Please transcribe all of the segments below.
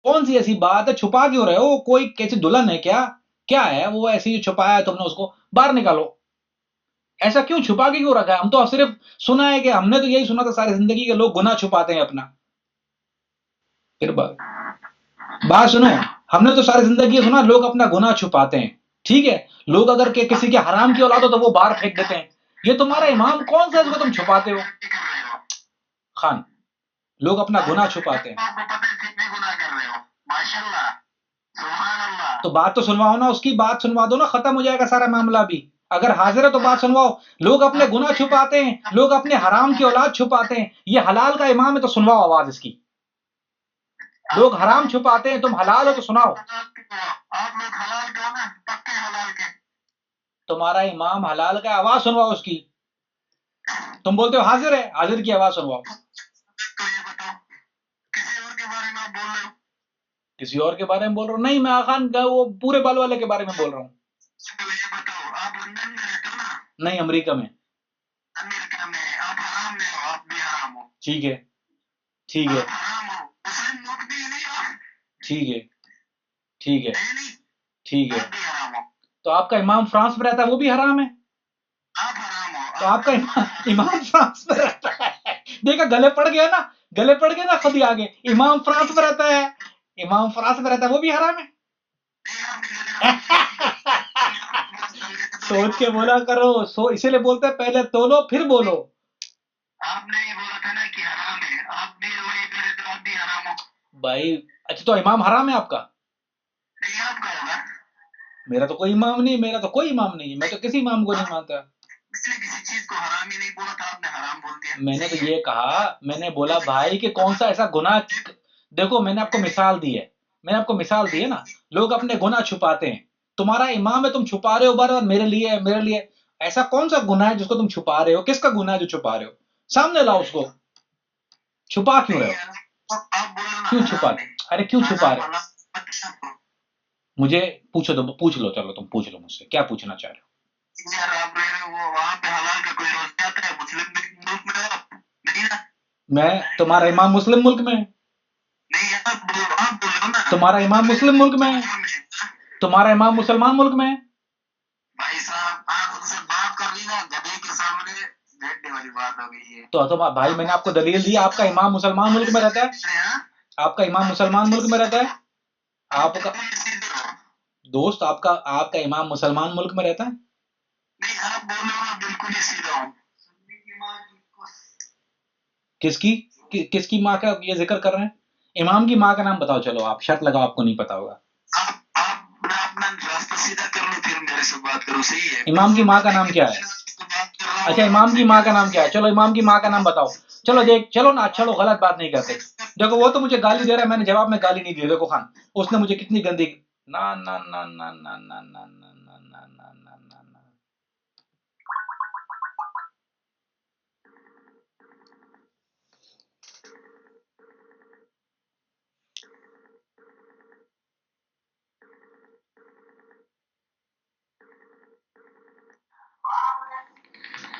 कौन सी ऐसी बात है, छुपा क्यों रहे हो? कोई कैसी दुल्हन है क्या? क्या है वो ऐसी जो छुपाया है तुमने? उसको बाहर निकालो। ऐसा क्यों छुपा के क्यों रखा है? हम तो सिर्फ सुना है कि हमने तो यही सुना था सारी जिंदगी के लोग गुनाह छुपाते हैं अपना। फिर बात सुनो, हमने तो सारी जिंदगी ये सुना लोग अपना गुनाह छुपाते हैं। ठीक है, लोग अगर किसी के हराम की औलाद हो तो वो बाहर फेंक देते हैं। ये तुम्हारा इमाम कौन सा है जिसको तुम छुपाते हो? खान, लोग अपना गुनाह छुपाते हैं। तो बात तो सुनवाओ ना, उसकी बात सुनवा दो ना, खत्म हो जाएगा सारा मामला भी। अगर हाजिर है तो बात सुनवाओ। लोग अपने गुनाह छुपाते हैं, लोग अपने हराम की औलाद छुपाते हैं, ये हलाल का इमाम है तो सुनवाओ आवाज इसकी। लोग हराम छुपाते हैं, तुम हलाल हो तो सुनाओ। आप लोग हलाल क्यों ना, पक्के हलाल के। तुम्हारा इमाम हलाल का, आवाज सुनवाओ उसकी। तुम बोलते हो हाजिर है, हाजिर की आवाज सुनवाओ। तो ये बताओ, किसी और के बारे में आप बोल रहे हो? किसी और के बारे में बोल रहा हूँ? नहीं, मैं आखान का वो पूरे बाल वाले के बारे में बोल रहा हूँ। तो ये बताओ, आप लंदन में रहते हो ना? नहीं, अमेरिका में। अमेरिका में आप हराम में हो, आप भी हराम हो। ठीक है, ठीक है, मुस्लिम लोग भी नहीं हो। ठीक है, ठीक है, ठीक है। तो आपका इमाम फ्रांस में रहता है, वो भी हराम है? आप हराम हो। तो आपका इमाम फ्रांस में रहता है। देखा, गले पड़ गया ना, गले पड़ गया ना खुद ही आगे। इमाम फ्रांस में रहता है, इमाम फ्रांस में रहता है, वो भी हराम है। सोच के बोला करो, इसीलिए बोलते हैं पहले तोलो फिर बोलो। आपने ही बोला था ना कि हराम है, आप भी वही करे तो आप भी हराम हो भाई। अच्छा, तो इमाम हराम है आपका? नहीं, आपका होगा। मेरा तो कोई इमाम नहीं, मेरा तो कोई इमाम नहीं है, मैं तो किसी इमाम को नहीं मानता। किसी चीज को हराम ही नहीं बोला था आपने, हराम बोल दिया। मैंने तो ये कहा, मैंने बोला भाई कि कौन सा ऐसा गुनाह। देखो, मैंने आपको मिसाल दी है, मैंने आपको मिसाल दी है ना। लोग अपने गुनाह छुपाते हैं, तुम्हारा इमाम है, तुम छुपा रहे हो बार बार, मेरे लिए मेरे लिए। ऐसा कौन सा गुनाह है जिसको तुम छुपा रहे हो? किसका गुनाह है जो छुपा रहे हो? सामने लाओ उसको। छुपा क्यों रहे हो? क्यों छुपा? अरे क्यों छुपा रहे हो? मुझे पूछो, तो पूछ लो, चलो तुम पूछ लो मुझसे, क्या पूछना चाह रहे हो? यार आप रह रहे हो वो वहां पे हलाल का कोई रोज जाता है, मुस्लिम मुल्क में हो आप? नहीं ना। मैं, तुम्हारा इमाम मुस्लिम मुल्क में है? नहीं, आप बोल रहे हो ना, तुम्हारा इमाम मुस्लिम मुल्क में है, तुम्हारा इमाम मुसलमान मुल्क में है। भाई साहब, आप उनसे बात कर ली ना, गधे के सामने बैठने वाली बात हो गई है। तो भाई, मैंने आपको दलील दी, आपका इमाम मुसलमान मुल्क में रहता है, आपका इमाम मुसलमान मुल्क में रहता है। आपका दोस्त, आपका आपका इमाम मुसलमान मुल्क में रहता है। नहीं, आप बोल रहे हो, बिल्कुल ही सीधा हूं। किसकी किसकी माँ का ये जिक्र कर रहे हैं? इमाम की माँ का नाम बताओ, चलो आप शर्त लगाओ, आपको नहीं पता होगा। आप अपना रास्ता सीधा कर लो, फिर मेरे से बात करो, सही है? इमाम की माँ का नाम क्या है? अच्छा, इमाम की माँ का नाम क्या है? चलो इमाम की माँ का नाम बताओ। चलो देख, चलो ना, चलो गलत बात नहीं करते। देखो, वो तो मुझे गाली दे रहा है, मैंने जवाब में गाली नहीं दी। देखो खान, उसने मुझे कितनी गंदी, ना ना ना ना ना ना ना ना ना ना ना ना ना ना।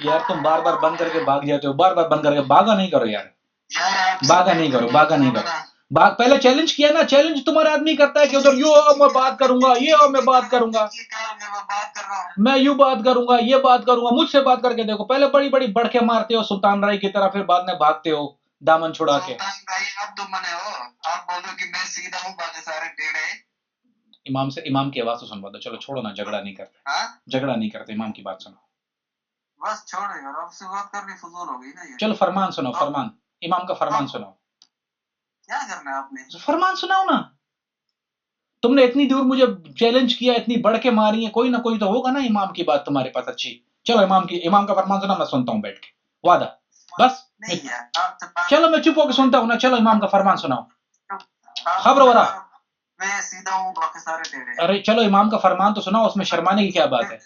यार तुम बार बार बंद करके भाग जाते हो, बार बार बंद करके भागा नहीं करो यार। भागा नहीं करो, भागा नहीं करो। भाग, पहले चैलेंज किया ना, चैलेंज तुम्हारा आदमी करता है कि उधर यो मैं बात करूंगा, ये मैं बात करूंगा, मैं यूं बात करूंगा, ये बात करूंगा। मुझसे बात करके देखो, पहले बड़ी बड़ी बढ़के मारते हो सुल्तान राय की तरह, फिर बाद में भागते हो दामन छुड़ा के। भाई आप तो मने हो, आप बोलो कि मैं सीधा हूँ, बाकी सारे टेढ़े। इमाम से, इमाम की आवाज तो सुनवा दो। चलो छोड़ो ना, झगड़ा नहीं करते, झगड़ा नहीं करते, इमाम की बात सुनो। बस छोड़ो यार, आपसे बात करनी फजूल हो गई ना ये। चलो फरमान सुनो, फरमान, इमाम का फरमान सुनाओ। क्या करना है आपने? तो फरमान सुनाओ ना। तुमने इतनी दूर मुझे चैलेंज किया, इतनी बढ़ के मारी है, कोई ना कोई तो होगा ना इमाम की बात तुम्हारे पास अच्छी। चलो इमाम का फरमान सुना, मैं सुनता हूँ बैठ के, वादा। बस चलो मैं चुप होकर सुनता हूँ ना। चलो इमाम का फरमान सुनाओ, खबर हो रहा। मैं सीधा हूँ, बाकी सारे टेढ़े। अरे चलो इमाम का फरमान तो सुनाओ, उसमें शर्माने की क्या बात है?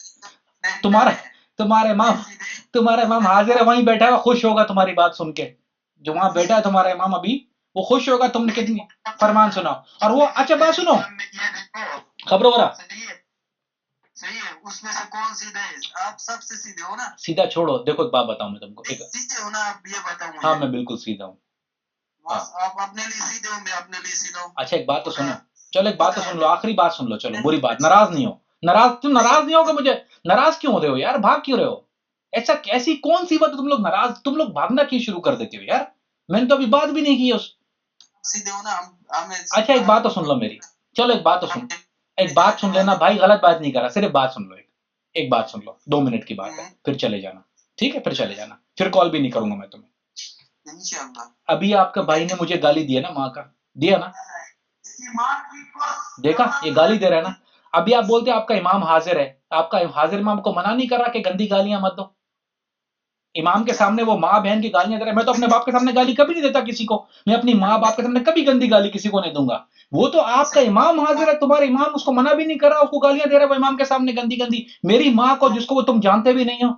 तुम्हारा तुम्हारा इमाम हाजिर है, वहीं बैठा है, खुश होगा तुम्हारी बात सुन के। जो वहां बैठा है तुम्हारा इमाम अभी, वो खुश होगा तुमने कितनी फरमान सुनाओ। और वो, अच्छा बात सुनो, खबर हो रहा। सही है, उसमें से कौन सीधा है? आप सबसे सीधे हो ना। सीधा छोड़ो, देखो एक बात बताऊं मैं तुमको, सीधे हो ना आप, ये बताऊं। हाँ, मैं बिल्कुल सीधा हूँ। हाँ। आप अपने लिए सीधे हो, मैं अपने लिए सीधा हूँ। अच्छा एक बात तो सुनो, चलो एक बात तो सुन लो, आखिरी बात सुन लो, चलो बुरी बात, नाराज नहीं हो, नाराज तुम नाराज नहीं होगे मुझे, नाराज क्यों हो रहे हो यार, भाग क्यों रहे हो, ऐसा ऐसी कौन सी बात तुम लोग नाराज, तुम लोग भागना क्यों शुरू कर देते हो यार, मैंने तो अभी बात भी नहीं की है उस। सीधे हो ना, हमें अच्छा एक बात तो सुन लो मेरी, चलो एक बात तो सुन, एक बात सुन लेना भाई, गलत बात नहीं करा, सिर्फ बात सुन लो, एक बात सुन लो, 2 मिनट की बात है, फिर चले जाना, ठीक है, फिर चले जाना, फिर कॉल भी नहीं करूंगा मैं तुम्हें। इंशाअल्लाह। अभी आपका भाई ने मुझे गाली दिया ना, माँ का दिया ना, देखा ये गाली दे रहा है ना, अभी आप बोलते आपका इमाम हाजिर है, आपका हाजिर इमाम को मना नहीं कर रहा कि गंदी गालियां मत दो, इमाम के सामने वो माँ बहन की गालियां दे रहा है, मैं तो अपने बाप के सामने गाली कभी नहीं देता किसी को, मैं अपनी माँ बाप के सामने कभी गंदी गाली किसी को नहीं दूंगा, वो तो आपका इमाम हाजिर है, तुम्हारा इमाम उसको मना भी नहीं कर रहा, उसको गालियां दे रहा है वो इमाम के सामने गंदी गंदी, मेरी माँ को जिसको वो तुम जानते भी नहीं हो।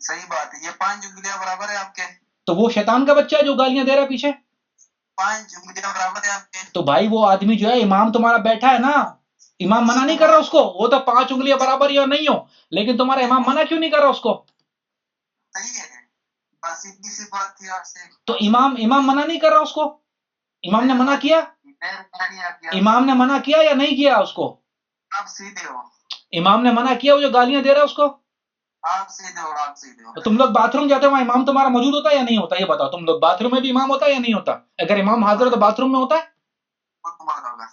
सही बात है, ये 5 उंगलियां बराबर है आपके, तो वो शैतान का बच्चा है जो गालियां दे रहा है पीछे, 5 उंगलियां बराबर है आपके। तो भाई वो आदमी जो है इमाम तुम्हारा बैठा है ना, इमाम मना नहीं कर रहा उसको, वो तो 5 उंगलियां बराबर या नहीं हो, लेकिन तुम्हारा इमाम मना क्यों नहीं कर रहा उसको, सही है, बस इतनी सी बात थी आपसे। तो इमाम इमाम मना नहीं कर रहा उसको, इमाम ने मना किया, इमाम ने मना किया या नहीं किया उसको, आप सीधे हो, इमाम ने मना किया वो जो गालियां दे रहा है उसको, आप सीधे हो, आप सीधे हो। तो तुम लोग बाथरूम जाते हो वहां इमाम तुम्हारा मौजूद होता है या नहीं होता, ये बताओ, तुम लोग बाथरूम में भी इमाम होता है या नहीं होता, अगर इमाम हाजिर हो तो बाथरूम में होता है, वो तुम्हारा होगा।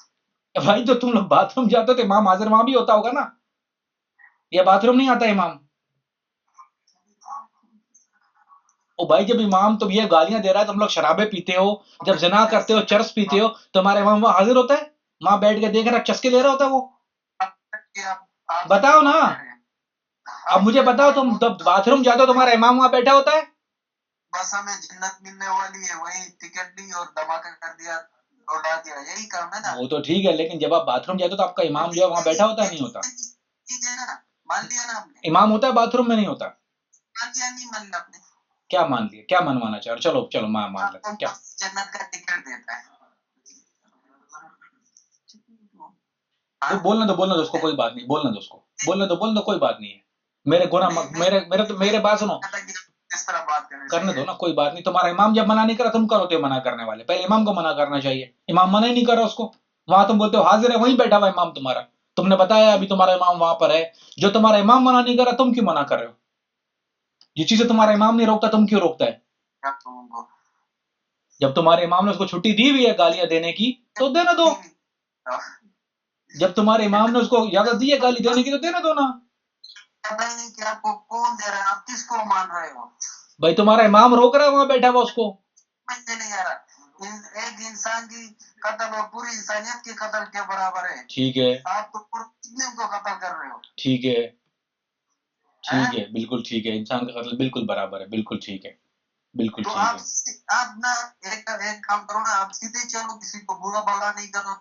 भाई तो तुम लोग बाथरूम जाते हो तो इमाम हाजिर वहां भी होता होगा ना, या बाथरूम नहीं आता इमाम, ओ भाई जब इमाम तुम ये गालियां दे रहा है, तुम लोग शराबे पीते हो, जब जिना करते हो, चरस पीते हो, तुम्हारे इमाम वहां हाजिर होता है, वहां बैठ के देख रहा चस्के ले रहा होता है वो, बताओ ना, अब मुझे बताओ, तुम जब बाथरूम जाते हो तुम्हारा इमाम वहां बैठा होता है, बस हमें जन्नत मिलने वाली है, वही टिकट ली और धमाका कर दिया, उड़ा दिया, यही काम है ना। वो तो ठीक है, लेकिन जब आप बाथरूम जाते हो तो आपका इमाम जो है वहां बैठा होता है नहीं होता, ठीक है ना, मान लिया ना आपने, इमाम होता है बाथरूम में नहीं होता, मान लिया नहीं मान लिया आपने, क्या मान लिया, क्या मनवाना चाह रहे हो? चलो चलो मान लेते हैं, क्या जन्नत का टिकट देता है। तो बोलने दो उसको, कोई बात नहीं, बोलने दो उसको, बोलने दो कोई बात नहीं है, मेरे गुना मेरे बात सुनो, इस तरह बात करने दो ना, कोई बात नहीं, तुम्हारा इमाम जब मना नहीं करा तुम करो तो मना करने वाले, पहले इमाम को मना करना चाहिए, इमाम मना ही नहीं कर रहा उसको, वहां तुम बोलते हो हाजिर है, वहीं बैठा हुआ इमाम तुम्हारा, तुमने बताया अभी तुम्हारा इमाम वहां पर है, जो तुम्हारा इमाम मना नहीं कर रहा तुम क्यों मना कर रहे हो, ये चीजें तुम्हारा इमाम नहीं रोकता तुम क्यों रोकता है, जब तुम्हारे इमाम ने उसको छुट्टी दी हुई है गालियां देने की तो देने दो, जब तुम्हारे इमाम ने उसको इजाजत दी है गाली देने की तो देने दो ना, पता ही नहीं कि आपको कौन दे रहा है, आप किसको मान रहे हो, भाई तुम्हारा इमाम रोक रहा है वहां बैठा हुआ उसको, मुझे नहीं आ रहा, एक इंसान की कत्ल और पूरी इंसानियत के कत्ल के बराबर है। ठीक है, आप तो पूरे मुस्लिम को कत्ल कर रहे हो। ठीक है, ठीक है, बिल्कुल ठीक है, इंसान का कत्ल बिल्कुल बराबर है, बिल्कुल ठीक है, बिल्कुल तो ठीक है, आप ना एक काम करो ना, आप सीधे चलो, किसी को बुरा भला नहीं करो,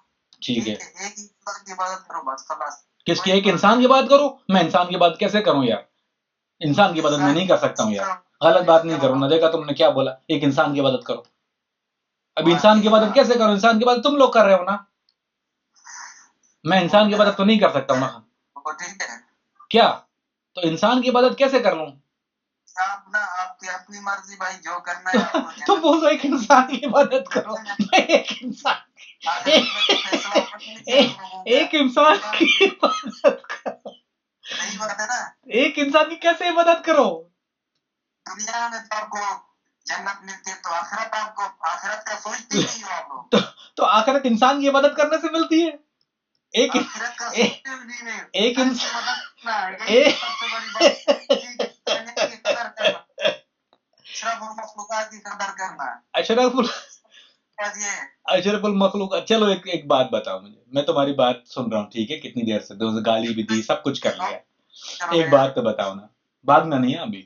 ठीक है, एक इंसान की इबादत करो बस, खलास। किसकी, एक इंसान की बात करो, मैं इंसान की बात कैसे करूं यार, इंसान की मदद मैं नहीं कर सकता हूँ यार, गलत बात नहीं करूँ ना, देखा तुमने क्या बोला, एक इंसान की मदद करो, अब इंसान की मदद कैसे करूं, इंसान की मदद तुम लोग कर रहे हो ना, मैं इंसान की मदद तो नहीं कर सकता हूँ ना, ठीक है, क्या, तो इंसान की मदद कैसे कर लूं, आप ना आपकी अपनी मर्जी भाई, जो करना है आपको। तुम बोलो एक इंसान की मदद करो, मैं एक इंसान एक इंसान की मदद करो, सही बात है ना, एक इंसान की कैसे मदद करो, दुनिया में तो आपको जन्नत मिलती है, तो आखिरत आपको, आखिरत का सोचते ही नहीं हो आप लोग, तो आखिरत इंसान की मदद करने से मिलती है, एक आखिरत का सोचते भी नहीं, एक इंसान सबसे बड़ी बात की कदर करना, अशरफुल मखलूक, चलो एक बात बताओ मुझे, मैं तुम्हारी बात सुन रहा हूँ, ठीक है, कितनी देर से, दोस्त गाली भी दी, सब कुछ कर लिया, एक बात तो बताओ ना, भागना नहीं है अभी,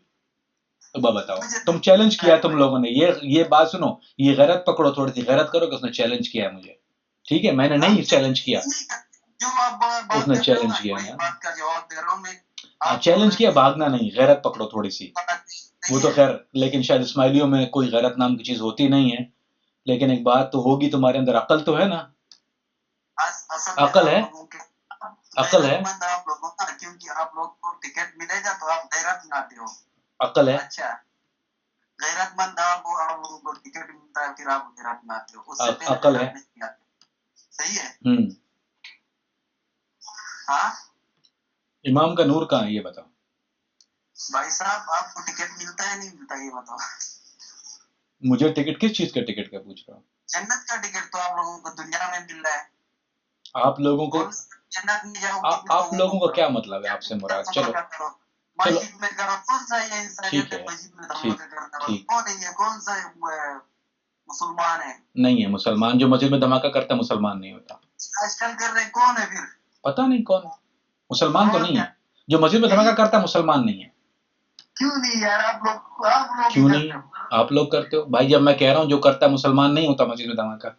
तो बताओ, तुम चैलेंज किया तुम लोगों ने, ये बात सुनो, ये गैरत पकड़ो, थोड़ी सी गैरत करो कि उसने चैलेंज किया मुझे, ठीक है, मैंने नहीं चैलेंज किया, उसने चैलेंज किया ना, हाँ चैलेंज किया, भागना नहीं, गैरत पकड़ो थोड़ी सी, वो तो खैर, लेकिन शायद इस्माइलियों में कोई गैरत नाम की चीज होती नहीं है, लेकिन एक बात तो होगी, तुम्हारे अंदर अकल तो है ना, अकल है, अकल है, आप लोगों का, क्योंकि आप लोग को टिकट मिलेगा तो आप गैरत बनाते हो, अकल है, अच्छा गैरतमंद आप लोगों को टिकट मिलता है, फिर आप गैरत में आते हो, उससे पहले अकल है। गैरत नहीं आते। सही है। हाँ इमाम का नूर कहाँ है ये बताओ। भाई साहब, आपको टिकट मिलता है नहीं मिलता ये बताओ। मुझे टिकट किस चीज का टिकट का पूछ रहा हूँ। जन्नत का टिकट तो आप लोगों को दुनिया में मिल रहा है। आप लोगों को जन्नत में जाओगे आप लोगों को क्या मतलब है आपसे मुराद। चलो चलो मस्जिद में करो, कौन सा ये इंसानियत ठीक है है, मस्जिद में ठीक धमाका करना, ठीक कौन है ये, कौन सा मुसलमान है। नहीं है मुसलमान जो मस्जिद में धमाका करता है मुसलमान नहीं होता। आजकल कर रहे कौन है फिर। पता नहीं कौन, मुसलमान तो और नहीं क्या? है। जो मस्जिद में धमाका करता है मुसलमान नहीं है। क्यों नहीं यार, आप लोग क्यों ही नहीं, करते हो। आप लोग करते हो भाई। जब मैं कह रहा हूँ जो करता है मुसलमान नहीं होता मस्जिद में धमाका,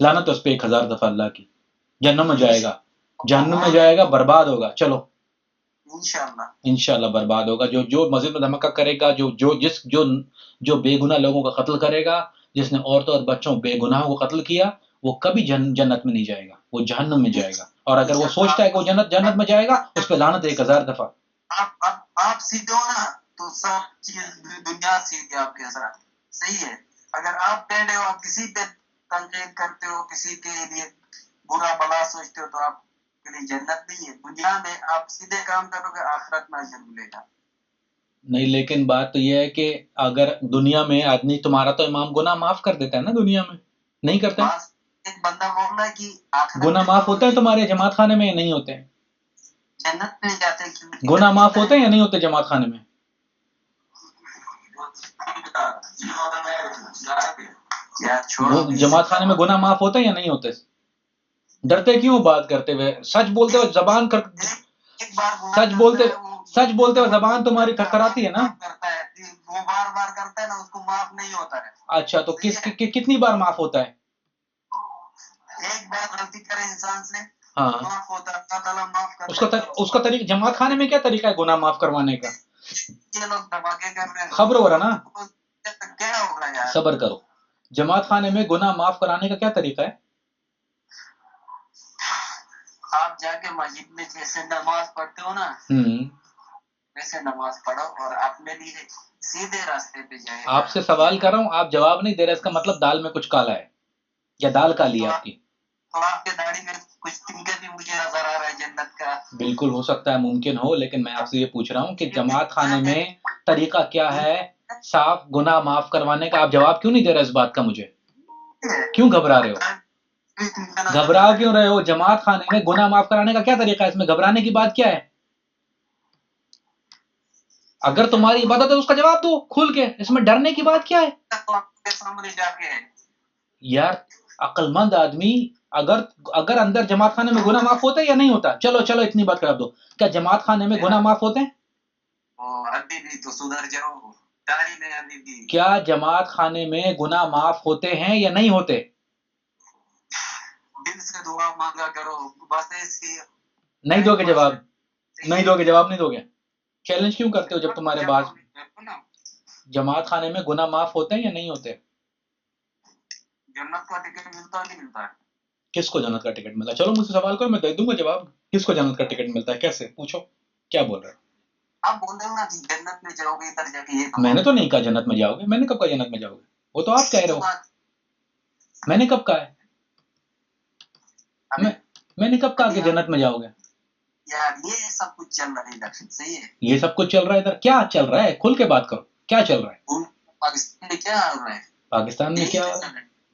लानत उस पे 1000 दफा अल्लाह की। जहन्नम में जाएगा, जहन्नम में जाएगा, बर्बाद होगा। चलो इंशाल्लाह इंशाल्लाह बर्बाद होगा। जो जो मस्जिद में धमाका करेगा, जो जो जिस जो जो बेगुनाह लोगों का कत्ल करेगा, जिसने औरतों और बच्चों बेगुनाहों को कत्ल किया, वो कभी जन्नत में नहीं जाएगा, वो जहन्नम में जाएगा। और अगर वो सोचता है कि वो जन्नत में जाएगा, उस पर लानत 1000 दफा। आप सीधे हो ना तो सब चीज दुनिया सीधी आपके साथ। सही है। अगर आप टेढ़े हो, आप किसी पे तनकीद करते हो, किसी के लिए बुरा भला सोचते हो, तो आपके लिए जन्नत नहीं है। दुनिया में आप सीधे काम करोगे, आखिरत में अजर मिलेगा। नहीं, लेकिन बात तो यह है कि अगर दुनिया में आदमी, तुम्हारा तो इमाम गुनाह माफ कर देता है ना, दुनिया में नहीं करते। एक बंदा बोल रहा है कि गुनाह माफ होते हैं तुम्हारे जमात खाने में या नहीं होते हैं। जन्नत में जाते हैं। गुनाह माफ होते हैं या नहीं होते जमात खाने में। जमात खाने में गुनाह माफ होते हैं या नहीं होते। डरते क्यों बात करते हुए, सच बोलते हुए जबान कर, सच बोलते हुए जबान तुम्हारी थरथराती है ना। वो बार बार करता है ना, उसको माफ नहीं होता है। अच्छा तो कितनी बार माफ होता है। एक बार गलती करे इंसान से, हाँ माफ होता है, अल्लाह ताला माफ करता है। उसका तरीका जमात खाने में क्या तरीका है गुनाह माफ करवाने का। ये लोग धमाके कर रहे हैं, खबर हो रहा ना। क्या होगा यार। सबर करो। जमात खाने में गुनाह माफ कराने का क्या तरीका है। आप जाके मस्जिद में जैसे नमाज पढ़ते हो ना, वैसे नमाज पढ़ो और अपने लिए सीधे रास्ते पे जाए। आपसे सवाल कर रहा हूँ, आप जवाब नहीं दे रहे, इसका मतलब दाल में कुछ काला है या दाल काली है आपकी। तो आपके दाढ़ी में कुछ तिनके भी मुझे नजर आ रहा है जन्नत का। बिल्कुल हो सकता है, मुमकिन हो, लेकिन मैं आपसे ये पूछ रहा हूँ कि जमात खाने में तरीका क्या है साफ गुनाह माफ करवाने का। आप जवाब क्यों नहीं दे रहे इस बात का मुझे, क्यों घबरा रहे हो। घबरा क्यों रहे हो। जमात खाने में गुनाह माफ कराने का क्या तरीका है, इसमें घबराने की बात क्या है। अगर तुम्हारी इबादत है उसका जवाब दो खुल के, इसमें डरने की बात क्या है। यार अक्लमंद आदमी, अगर अंदर जमात खाने में गुनाह माफ होता है या नहीं होता। चलो चलो इतनी बात कर दो, क्या जमात खाने में गुनाह माफ होते हैं। अभी भी तो सुधर जाओ, टाइम है अभी भी। क्या जमात खाने में गुनाह माफ होते हैं या नहीं होते। दिल से दुआ मांगा करो, बस ऐसी। नहीं दोगे जवाब, नहीं दोगे जवाब, नहीं दोगे। चैलेंज क्यों करते हो जब तुम्हारे पास। जमात खाने में गुनाह माफ होते हैं या नहीं होते। जन्नत का टिकट मिलता है नहीं मिलता है। किसको जन्नत का टिकट मिलता है। चलो मुझसे सवाल करो, मैं दे दूंगा जवाब। किसको जन्नत का टिकट मिलता है, कैसे पूछो, क्या बोल रहे हो। आप बोल रहे हो ना कि जन्नत में जाओगे, इधर जाके ये मैंने तो नहीं कहा जन्नत में जाओगे, मैंने कब कहा जन्नत में जाओगे, वो तो आप कह रहे हो। मैंने कब कहा है, मैंने कब कहा कि जन्नत में जाओगे। यार ये सब कुछ चल रहा है इधर, सही है। ये सब कुछ चल रहा है इधर, क्या चल रहा है, खुल के बात करो, क्या चल रहा है। पाकिस्तान में क्या हो रहा है। पाकिस्तान में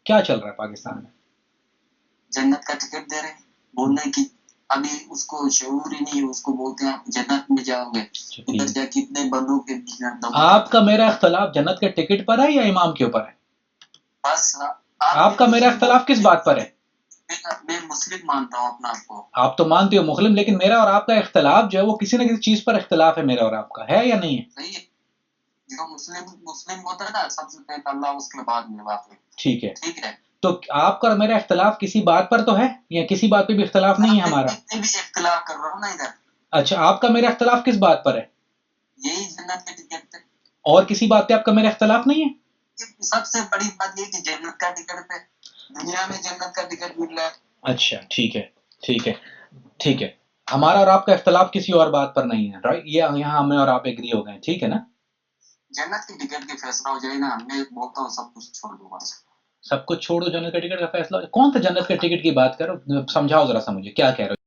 क्या चल रहा है। पाकिस्तान में जन्नत का टिकट दे रहे, बोलने की अभी उसको शऊर ही नहीं है, उसको बोलते हैं जन्नत में जाओगे, उधर जा कितने बंदों के बीच में। आपका मेरा इख्तलाफ जन्नत के टिकट पर है या इमाम के ऊपर है। बस आपका मेरा इख्तलाफ किस बात पर है। मैं मुस्लिम मानता हूँ अपना आपको। आप तो मानते हो मुस्लिम, लेकिन मेरा और आपका इख्तलाफ जो है वो किसी न किसी चीज पर इख्तलाफ है, मेरा और आपका, है या नहीं है। सही है। जो मुस्लिम होता है ना, सबसे पहले अल्लाह, उसके बाद में बात है। ठीक है, ठीक है। तो आपका और मेरा इख्तलाफ किसी बात पर तो है, या किसी बात पे भी इख्तलाफ नहीं है हमारा। मैं भी इख्तलाफ कर रहा हूँ ना इधर। अच्छा, आपका मेरा इख्तलाफ किस बात पर है। यही जन्नत के टिकट पे। और किसी बात पे आपका मेरा इख्तलाफ नहीं है। सबसे बड़ी बात ये कि जन्नत का टिकट पे, दुनिया में जन्नत का टिकट मिल रहा है। अच्छा ठीक है, ठीक है, ठीक है। हमारा और आपका इख्तलाफ किसी और बात पर नहीं है, राइट। ये यहाँ हमें और आप एग्री हो गए, ठीक है ना। जन्नत की टिकट की फैसला हो जाए ना, मैं बोलता हूँ सब कुछ छोड़ दूंगा। सब कुछ छोड़ दो, जन्नत के टिकट का फैसला हो जाए। कौन सा जन्नत के टिकट की बात करो, समझाओ जरा सा मुझे, क्या कह रहे हो?